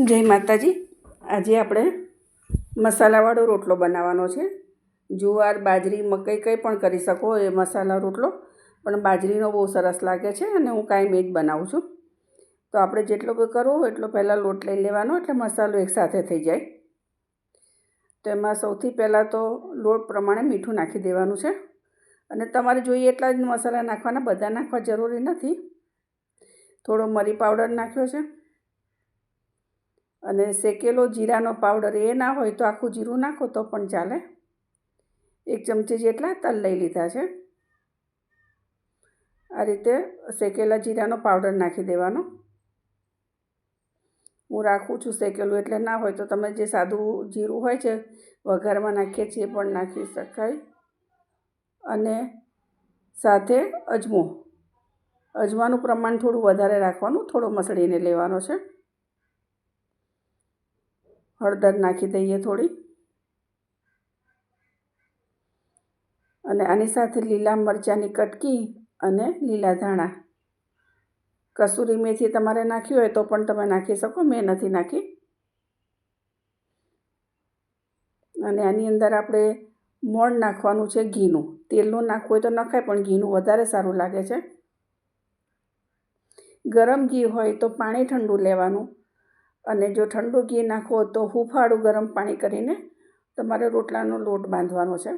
જય માતાજી। આજે આપણે મસાલાવાળો રોટલો બનાવવાનો છે। જુવાર, બાજરી, મકાઈ કંઈ પણ કરી શકો એ મસાલા રોટલો, પણ બાજરીનો બહુ સરસ લાગે છે અને હું કાયમી જ બનાવું છું। તો આપણે જેટલો કરવો હોય એટલો પહેલાં લોટ લઈ લેવાનો, એટલે મસાલો એકસાથે થઈ જાય। તો એમાં સૌથી પહેલાં તો લોટ પ્રમાણે મીઠું નાખી દેવાનું છે અને તમારે જોઈએ એટલા જ મસાલા નાખવાના, બધા નાખવા જરૂરી નથી। થોડો મરી પાવડર નાખ્યો છે અને શેકેલો જીરાનો પાવડર, એ ના હોય તો આખું જીરું નાખો તો પણ ચાલે। 1 ચમચી જેટલા તલ લઈ લીધા છે। આ રીતે શેકેલા જીરાનો પાવડર નાખી દેવાનો। હું રાખું છું શેકેલું, એટલે ના હોય તો તમે જે સાદું જીરું હોય છે વઘારમાં નાખીએ છીએ પણ નાખી શકાય। અને સાથે અજમાનું પ્રમાણ થોડું વધારે રાખવાનું, થોડો મસળીને લેવાનો છે। હળદર નાખી દઈએ થોડી, અને આની સાથે લીલા મરચાંની કટકી અને લીલા ધાણા, કસૂરી મેથી તમારે નાખી હોય તો પણ તમે નાખી શકો, મેં નથી નાખી। અને આની અંદર આપણે મોણ નાખવાનું છે ઘીનું। તેલનું નાખવું હોય તો નખાય, પણ ઘીનું વધારે સારું લાગે છે। ગરમ ઘી હોય તો પાણી ઠંડુ લેવાનું, અને જો ઠંડુ ઘી નાખો તો હુંફાળું ગરમ પાણી કરીને તમારે રોટલાનો લોટ બાંધવાનો છે।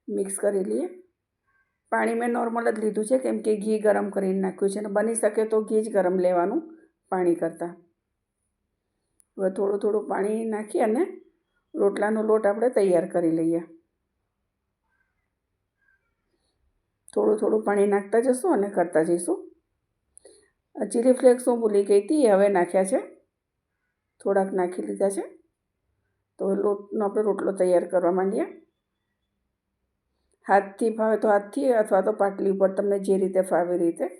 મિક્સ કરી લઈએ। પાણી મેં નોર્મલ જ લીધું છે, કેમ કે ઘી ગરમ કરીને નાખ્યું છે અને બની શકે તો ઘી જ ગરમ લેવાનું પાણી કરતાં। હવે થોડું થોડું પાણી નાખી અને રોટલાનો લોટ આપણે તૈયાર કરી લઈએ। થોડું થોડું પાણી નાખતા જશું અને કરતા જઈશું। ચીલી ફ્લેક્સ હું ભૂલી ગઈ હતી, હવે નાખ્યા છે, થોડાક નાખી લીધા છે। તો લોટનો આપણે રોટલો તૈયાર કરવા માંડીએ। હાથથી ફાવે તો હાથથી, અથવા તો પાટલી ઉપર, તમને જે રીતે ફાવે એ રીતે।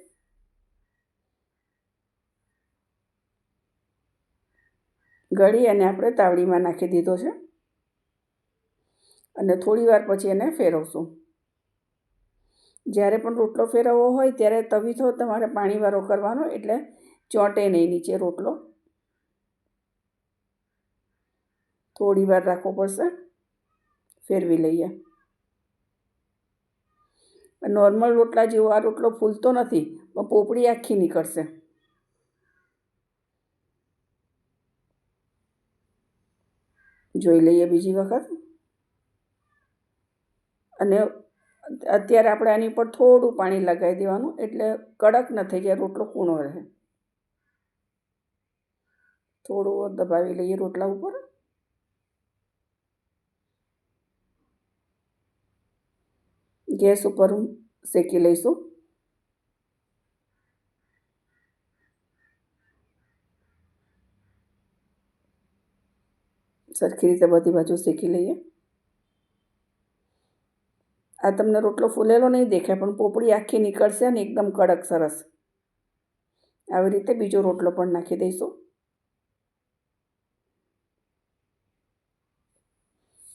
ગળી અને આપણે તાવડીમાં નાખી દીધો છે અને થોડી વાર પછી એને ફેરવશું। જ્યારે પણ રોટલો ફેરવવો હોય ત્યારે તવીથો તમારે પાણીવાળો કરવાનો, એટલે ચોંટે નહીં નીચે રોટલો। થોડી વાર રાખવો પડશે, ફેરવી લઈએ। નોર્મલ રોટલા જેવો આ રોટલો ફૂલતો નથી, પણ પોપડી આખી નીકળશે। જોઈ લઈએ બીજી વખત। અને અત્યારે આપણે આની ઉપર થોડું પાણી લગાવી દેવાનું, એટલે કડક ન થઈ જાય, રોટલો કૂણો રહે। થોડું દબાવી લઈએ રોટલા ઉપર। ગેસ ઉપર શેકી લઈશું। સરખી રીતે બધી બાજુ શેકી લઈએ। આ તમને રોટલો ફૂલેલો નહીં દેખાય, પણ પોપડી આખી નીકળશે અને એકદમ કડક સરસ। આવી રીતે બીજો રોટલો પણ નાખી દઈશું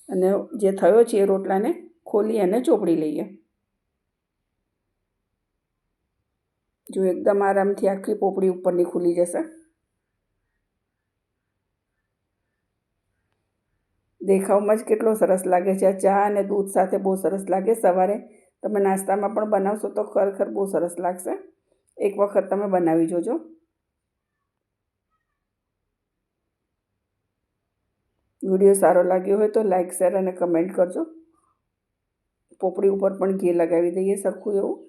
અને જે થયો છે એ રોટલાને ખોલી અને ચોપડી લઈએ। જો એકદમ આરામથી આખી પોપડી ઉપરની ખુલી જશે। દેખાવમાં જ કેટલો સરસ લાગે છે। આ ચા અને દૂધ સાથે બહુ સરસ લાગે। સવારે તમે નાસ્તામાં પણ બનાવશો તો ખરેખર બહુ સરસ લાગશે। એક વખત તમે બનાવી જોજો। વિડીયો સારો લાગ્યો હોય તો લાઈક, શેર અને કમેન્ટ કરજો। પોપડી ઉપર પણ ઘી લગાવી દઈએ સરખું એવું।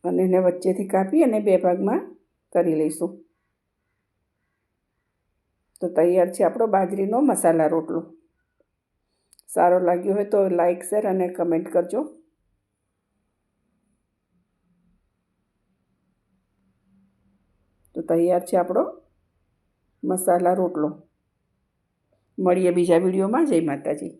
અને એને વચ્ચેથી કાપી અને 2 ભાગમાં કરી લઈશું। તો તૈયાર છે આપણો બાજરીનો મસાલા રોટલો। સારો લાગ્યો હોય તો લાઈક, શેર અને કમેન્ટ કરજો। તો તૈયાર છે આપણો મસાલા રોટલો। મળીએ બીજા વિડીયોમાં। જય માતાજી।